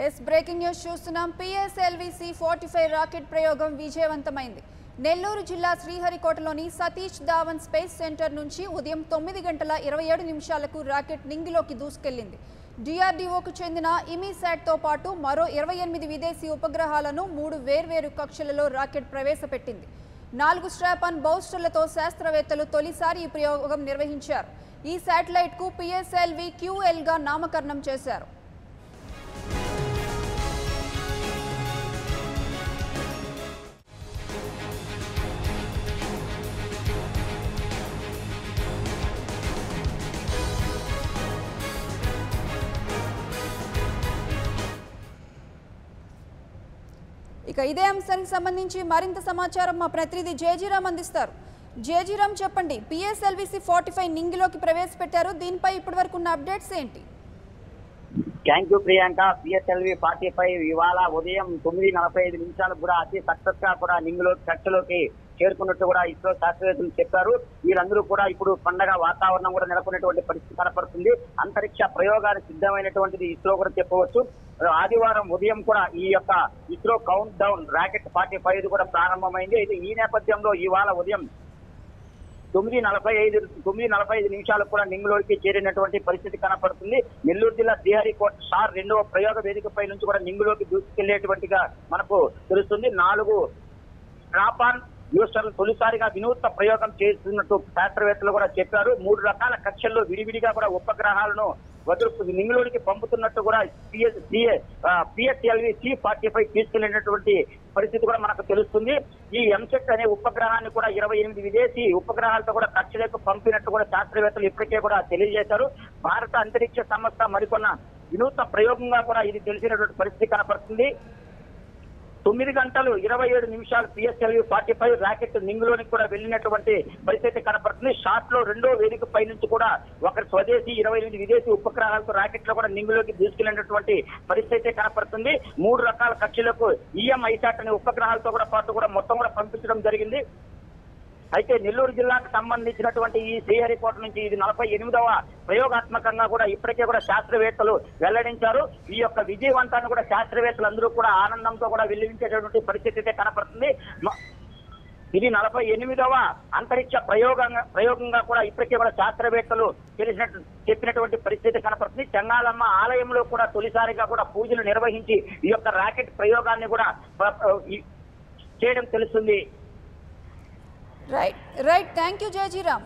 Yes breaking news చూస్తున్నాం. PSLV C-45 rocket ప్రయోగం విజయవంతమైంది. నెల్లూరు జిల్లా శ్రీహరికోటలోని సతీష్ ధావన్ స్పేస్ సెంటర్ నుంచి ఉదయం 9:27 రాకెట్ నింగిలోకి దూసుకెళ్లింది. డిఆర్డీఓకు చెందిన ఇమీశాట్తో పాటు మరో 28 విదేశీ ఉపగ్రహాలను 3 వేర్వేరు కక్షలలో రాకెట్ ప్రవేశపెట్టింది. 4 స్ట్రాప్-ఆన్ బౌస్టర్లతో శాస్త్రవేత్తలు తొలిసారి ఈ ప్రయోగం నిర్వహించారు. ఈ శాటిలైట్కు పిఎస్ఎల్వి QL-గా నామకరణం చేశారు. ఇక ఇదే అంశానికి సంబంధించి మరింత సమాచారం మా ప్రతినిధి జేజీరామ్ అందిస్తారు. జేజీరామ్ చెప్పండి, పిఎస్ఎల్వి C-45 నింగిలోకి ప్రవేశపెట్టారు. దీనిపై ఇప్పటివరకు ఉన్న అప్డేట్స్ ఏంటి? Thank you Priyanka. పిఎస్ఎల్వి 45 ఇవాళ ఉదయం 9:45 కూడా అతి సక్సెస్ గా కూడా కక్షలోకి చేరుకున్నట్టు కూడా ఇస్రో శాస్త్రవేత్తలు చెప్పారు. వీరందరూ కూడా ఇప్పుడు పండగ వాతావరణం కూడా నెలకొన్నటువంటి పరిస్థితి కనపడుతుంది. అంతరిక్ష ప్రయోగానికి సిద్ధమైనటువంటిది ఇస్రో కూడా చెప్పవచ్చు. ఆదివారం ఉదయం కూడా ఈ యొక్క ఇస్రో కౌంట్ డౌన్ రాకెట్ 45 కూడా ప్రారంభమైంది. అయితే ఈ నేపథ్యంలో ఇవాళ ఉదయం 9:45 కూడా నింగిలోకి చేరినటువంటి పరిస్థితి కనపడుతుంది. నెల్లూరు జిల్లా శ్రీహరికోట సార్ 2వ ప్రయోగ వేదికపై నుంచి కూడా నింగిలోకి దూసుకెళ్లేటువంటిగా మనకు తెలుస్తుంది. 4 స్ట్రాప్-ఆన్ బూస్టర్లు తొలిసారిగా వినూత్న ప్రయోగం చేస్తున్నట్టు శాస్త్రవేత్తలు కూడా చెప్పారు. 3 రకాల కక్షల్లో విడివిడిగా కూడా ఉపగ్రహాలను నింగిలోనికి పంపుతున్నట్టు కూడా పిఎస్ఎల్వి C-45 తీసుకెళ్లినటువంటి పరిస్థితి కూడా మనకు తెలుస్తుంది. ఈ ఎంసెట్ అనే ఉపగ్రహాన్ని కూడా 28 విదేశీ ఉపగ్రహాలతో కూడా కక్షలకు పంపినట్టు కూడా శాస్త్రవేత్తలు ఇప్పటికే కూడా తెలియజేశారు. భారత అంతరిక్ష సంస్థ మరికొన్న వినూత్న ప్రయోగంగా కూడా ఇది తెలిసినటువంటి పరిస్థితి కనపడుతుంది. 9:27 పిఎస్ఎల్వి 45 రాకెట్ నింగిలోనికి కూడా వెళ్ళినటువంటి పరిస్థితి కనపడుతుంది. షాట్ లో 2వ వేదిక పై నుంచి కూడా ఒకరి స్వదేశీ 28 విదేశీ ఉపగ్రహాలతో రాకెట్ లో కూడా నింగిలోకి దూసుకెళ్లినటువంటి పరిస్థితి కనపడుతుంది. 3 రకాల కక్షలకు ISAT అనే ఉపగ్రహాలతో కూడా పాటు కూడా మొత్తం కూడా పంపించడం జరిగింది. అయితే నెల్లూరు జిల్లాకు సంబంధించినటువంటి ఈ శ్రీహరికోట నుంచి ఇది 48వ ప్రయోగాత్మకంగా కూడా ఇప్పటికే కూడా శాస్త్రవేత్తలు వెల్లడించారు. ఈ యొక్క విజయవంతాన్ని కూడా శాస్త్రవేత్తలు అందరూ కూడా ఆనందంతో కూడా వెల్లివించేటటువంటి పరిస్థితి అయితే కనపడుతుంది. ఇది 48వ అంతరిక్ష ప్రయోగంగా కూడా ఇప్పటికే కూడా శాస్త్రవేత్తలు చెప్పినటువంటి పరిస్థితి కనపడుతుంది. చెంగాలమ్మ ఆలయంలో కూడా తొలిసారిగా కూడా పూజలు నిర్వహించి ఈ యొక్క రాకెట్ ప్రయోగాన్ని కూడా చేయడం తెలుస్తుంది. Right thank you జయజీరామ్.